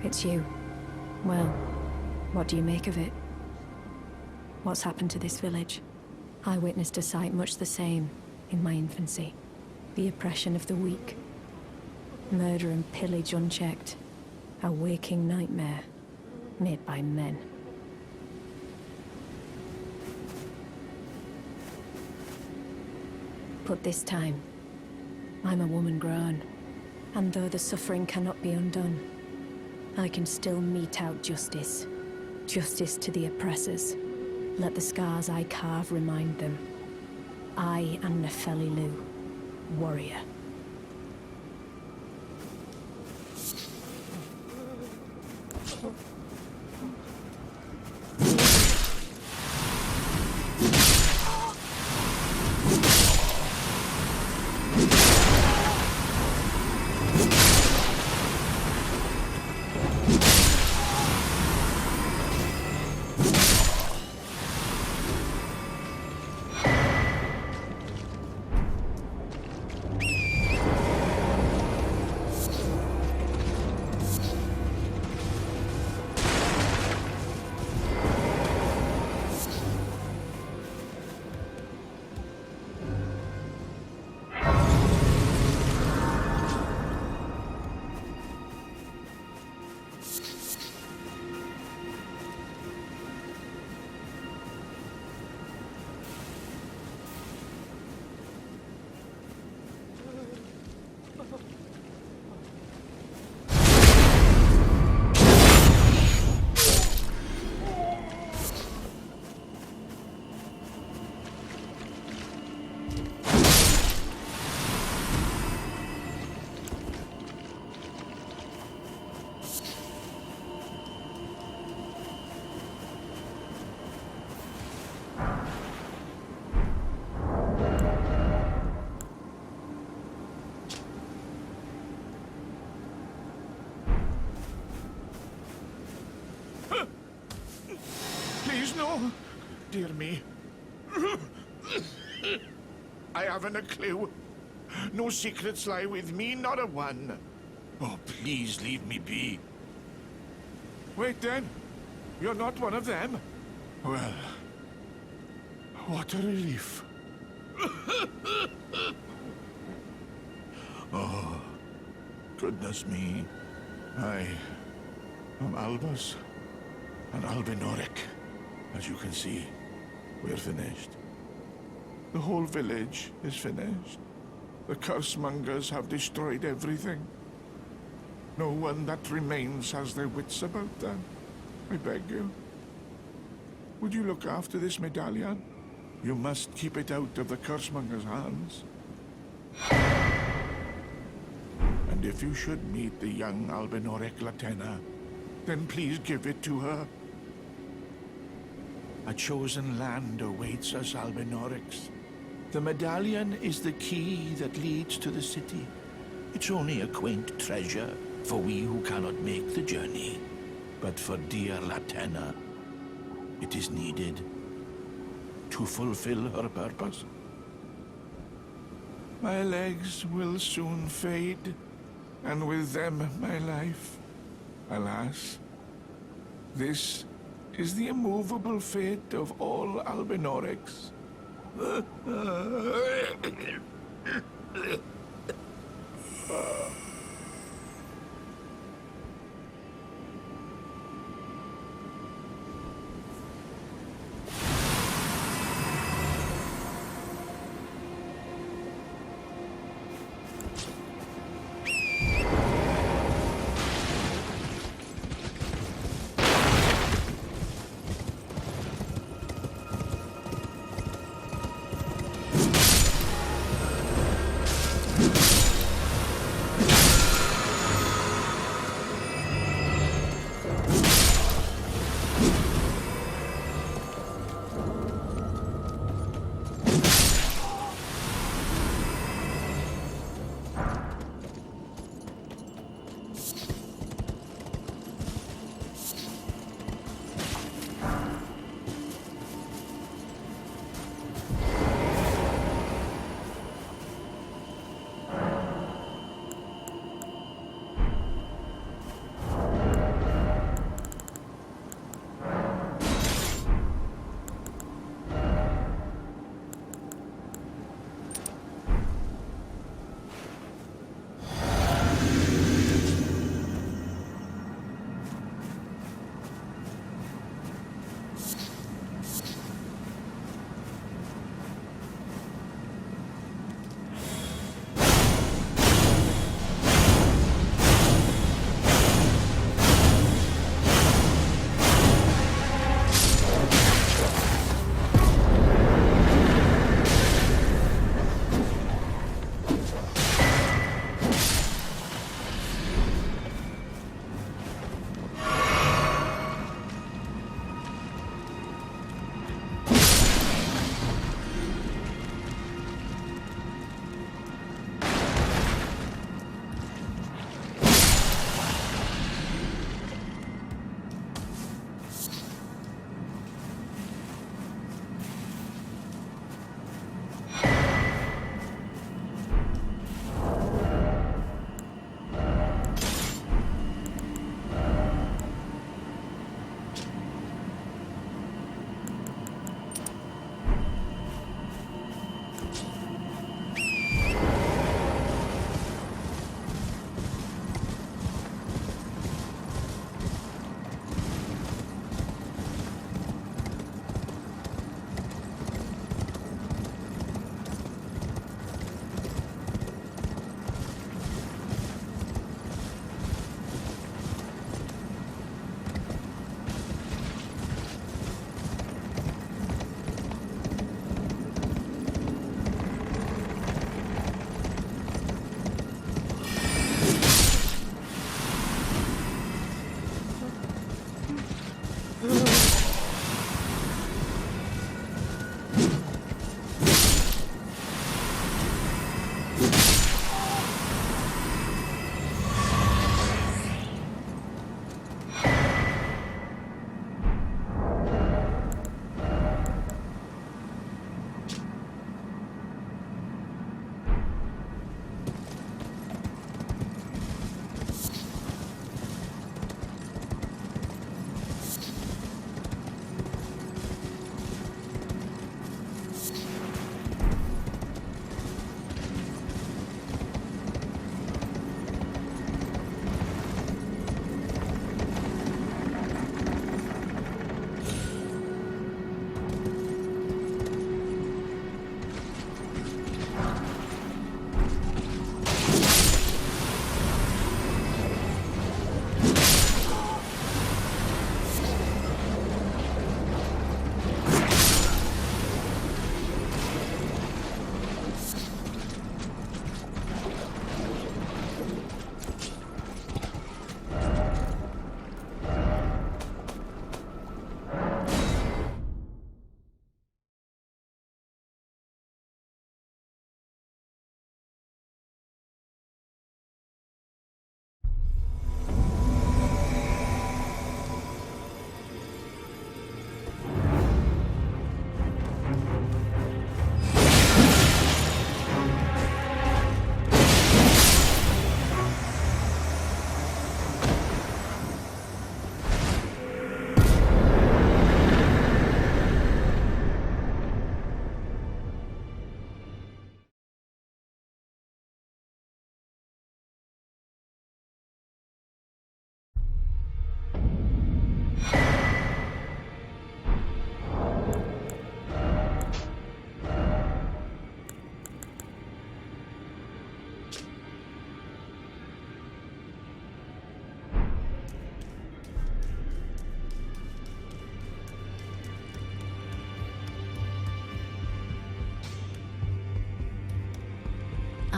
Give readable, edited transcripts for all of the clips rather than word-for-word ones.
It's you. Well, what do you make of it? What's happened to this village? I witnessed a sight much the same in my infancy. The oppression of the weak. Murder and pillage unchecked. A waking nightmare made by men. But this time, I'm a woman grown. And though the suffering cannot be undone, I can still mete out justice. Justice to the oppressors. Let the scars I carve remind them. I am Nefeli Lu, warrior. Please, no. Dear me. I haven't a clue. No secrets lie with me, not a one. Oh, please leave me be. Wait then. You're not one of them? Well, what a relief. Oh, goodness me. I am Albus and Albinoric. As you can see, we're finished. The whole village is finished. The cursemongers have destroyed everything. No one that remains has their wits about them. I beg you. Would you look after this medallion? You must keep it out of the cursemongers' hands. And if you should meet the young Albinoric Latenna, then please give it to her. A chosen land awaits us, Albinorics. The medallion is the key that leads to the city. It's only a quaint treasure for we who cannot make the journey. But for dear Latenna, it is needed to fulfill her purpose. My legs will soon fade, and with them my life. Alas, this is the immovable fate of all Albinorics.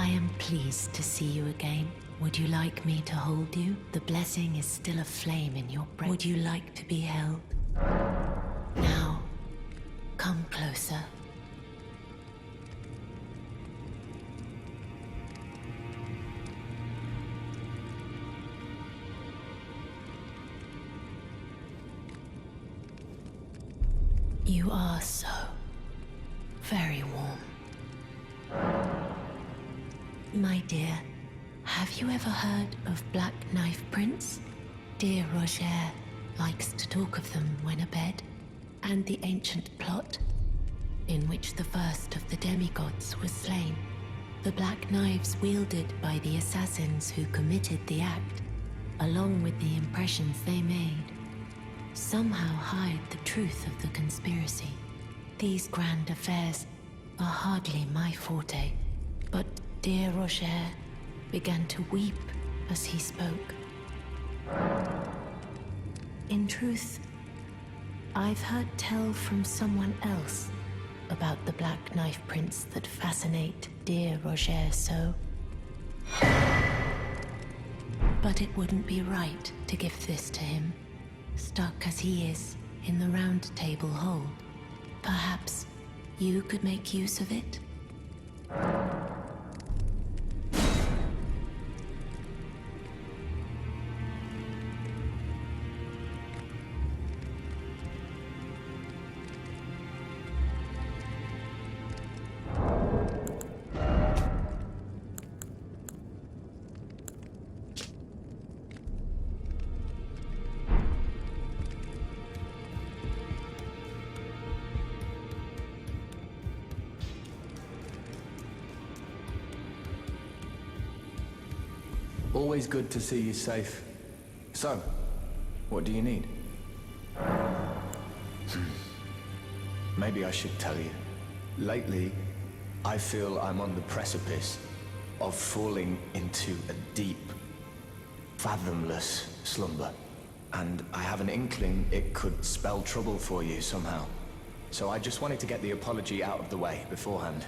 I am pleased to see you again. Would you like me to hold you? The blessing is still a flame in your breast. Would you like to be held? Now, come closer. You are so very warm. My dear, have you ever heard of Black Knife Prince? Dear Roger likes to talk of them when abed, and the ancient plot in which the first of the demigods was slain. The black knives wielded by the assassins who committed the act, along with the impressions they made, somehow hide the truth of the conspiracy. These grand affairs are hardly my forte, but dear Roger began to weep as he spoke. In truth, I've heard tell from someone else about the Black Knife Prince that fascinate dear Roger so. But it wouldn't be right to give this to him, stuck as he is in the Round Table hold. Perhaps you could make use of it? Always good to see you safe. So, what do you need? Maybe I should tell you. Lately, I feel I'm on the precipice of falling into a deep, fathomless slumber. And I have an inkling it could spell trouble for you somehow. So I just wanted to get the apology out of the way beforehand,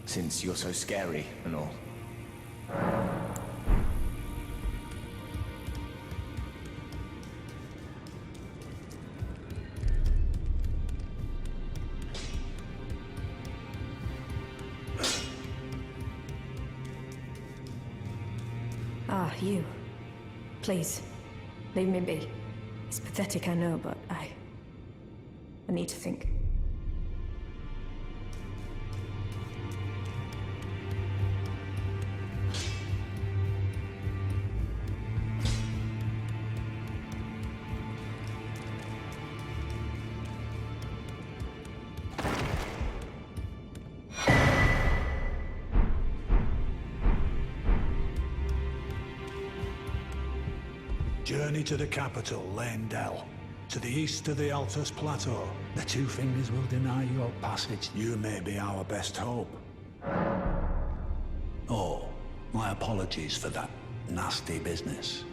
since you're so scary and all. Ah, you. Please, leave me be. It's pathetic, I know, but I need to think. Journey to the capital, Leyndell. To the east of the Altus Plateau. The Two Fingers will deny your passage. You may be our best hope. Oh, my apologies for that nasty business.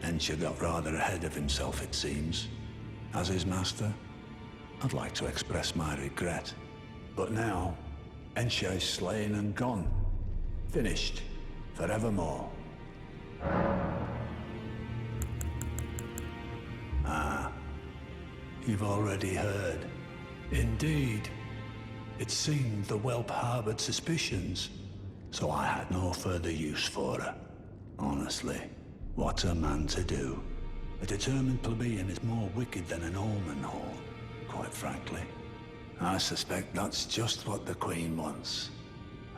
Ensha got rather ahead of himself, it seems. As his master, I'd like to express my regret. But now, Ensha is slain and gone. Finished. Forevermore. Ah, you've already heard. Indeed. It seemed the whelp harbored suspicions, so I had no further use for her. Honestly, what's a man to do? A determined plebeian is more wicked than an omen horn, quite frankly. I suspect that's just what the Queen wants.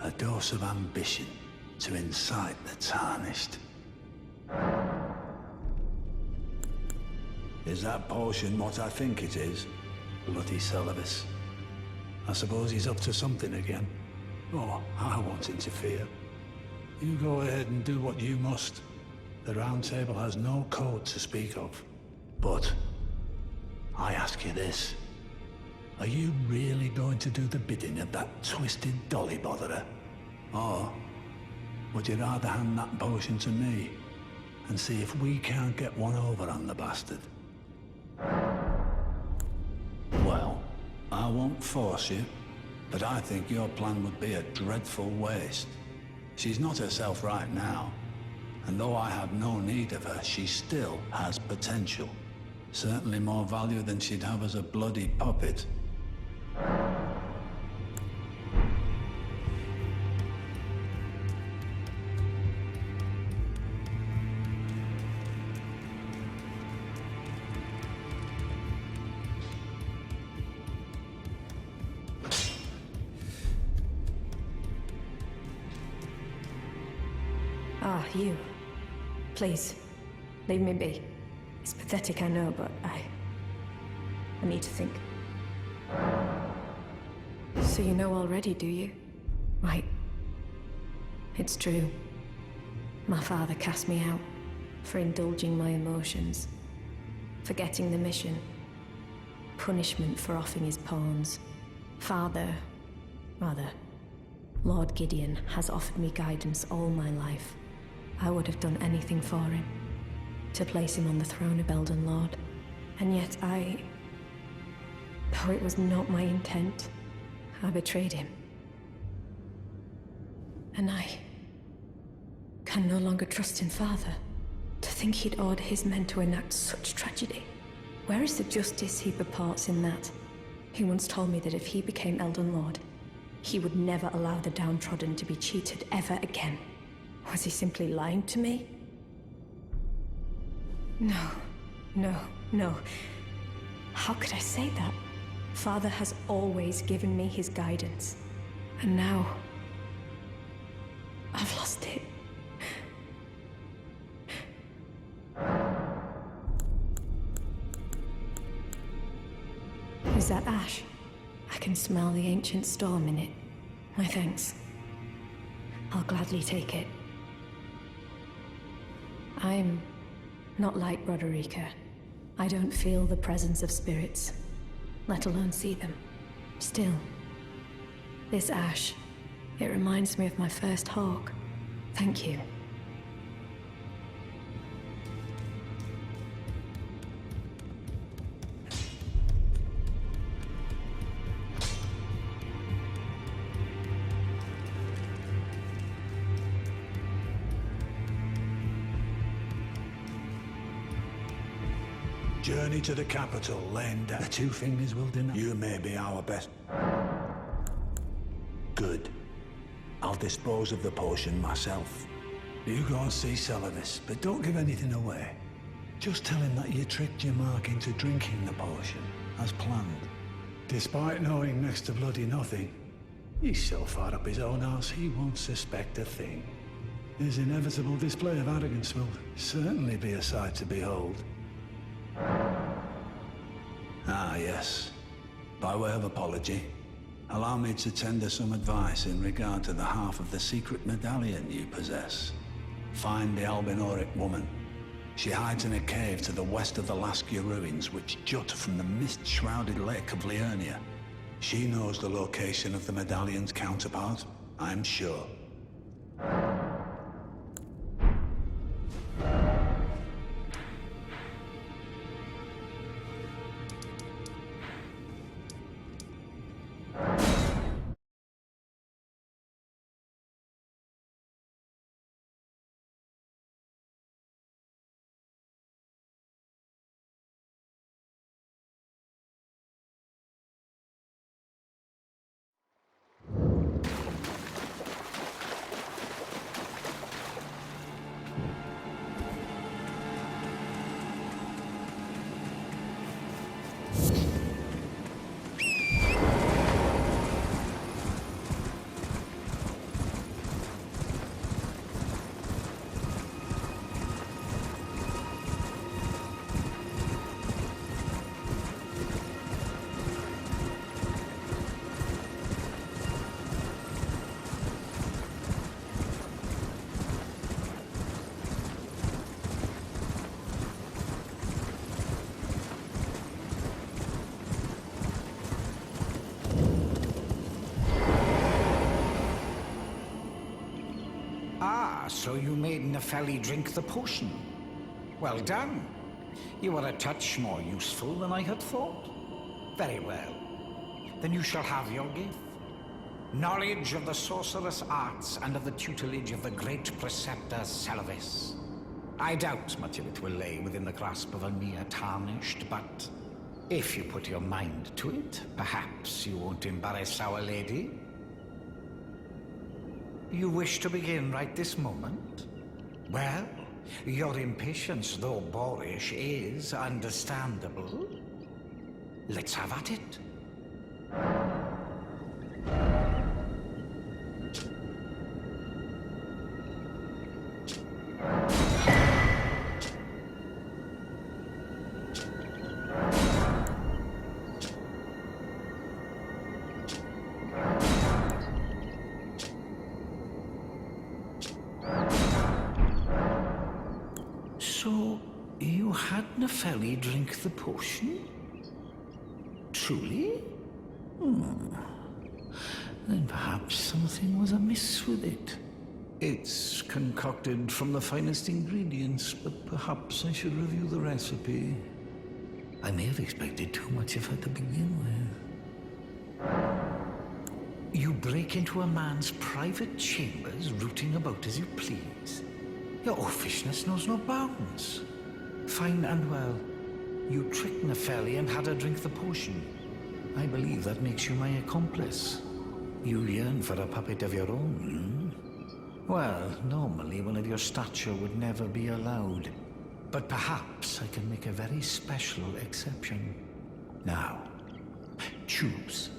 A dose of ambition to incite the tarnished. Is that potion what I think it is? Bloody Celibus. I suppose he's up to something again. Oh, I won't interfere. You go ahead and do what you must. The Round Table has no code to speak of. But I ask you this. Are you really going to do the bidding of that twisted dolly botherer? Or would you rather hand that potion to me and see if we can't get one over on the bastard? Well, I won't force you, but I think your plan would be a dreadful waste. She's not herself right now. And though I have no need of her, she still has potential. Certainly more value than she'd have as a bloody puppet. Ah, you. Please, leave me be. It's pathetic, I know, but I need to think. So you know already, do you? Right. It's true. My father cast me out for indulging my emotions, forgetting the mission, punishment for offing his pawns. Lord Gideon has offered me guidance all my life. I would have done anything for him, to place him on the throne of Elden Lord. And yet though it was not my intent, I betrayed him. And I can no longer trust in Father. To think he'd order his men to enact such tragedy. Where is the justice he purports in that? He once told me that if he became Elden Lord, he would never allow the downtrodden to be cheated ever again. Was he simply lying to me? No. How could I say that? Father has always given me his guidance. And now, I've lost it. Is that ash? I can smell the ancient storm in it. My thanks. I'll gladly take it. I'm not like Broderica. I don't feel the presence of spirits, let alone see them. Still, this ash, it reminds me of my first hawk. Thank you. Journey to the capital, laying down. The two fingers will deny. You may be our best. Good. I'll dispose of the potion myself. You go and see Celavis, but don't give anything away. Just tell him that you tricked your mark into drinking the potion, as planned. Despite knowing next to bloody nothing, he's so far up his own arse he won't suspect a thing. His inevitable display of arrogance will certainly be a sight to behold. Ah, yes. By way of apology, allow me to tender some advice in regard to the half of the secret medallion you possess. Find the Albinoric woman. She hides in a cave to the west of the Laskia ruins, which jut from the mist-shrouded lake of Liurnia. She knows the location of the medallion's counterpart, I'm sure. So you made Nepheli drink the potion. Well done. You are a touch more useful than I had thought. Very well. Then you shall have your gift. Knowledge of the sorcerous arts and of the tutelage of the great preceptor Selvis. I doubt much of it will lay within the grasp of a mere tarnished, but if you put your mind to it, perhaps you won't embarrass our lady. You wish to begin right this moment? Well, your impatience, though boorish, is understandable. Let's have at it. So, you had Nefelli drink the potion? Truly? Then perhaps something was amiss with it. It's concocted from the finest ingredients, but perhaps I should review the recipe. I may have expected too much of her to begin with. You break into a man's private chambers, rooting about as you please. Your oafishness knows no bounds. Fine and well. You tricked Nefelli and had her drink the potion. I believe that makes you my accomplice. You yearn for a puppet of your own, Well, normally one of your stature would never be allowed. But perhaps I can make a very special exception. Now, choose.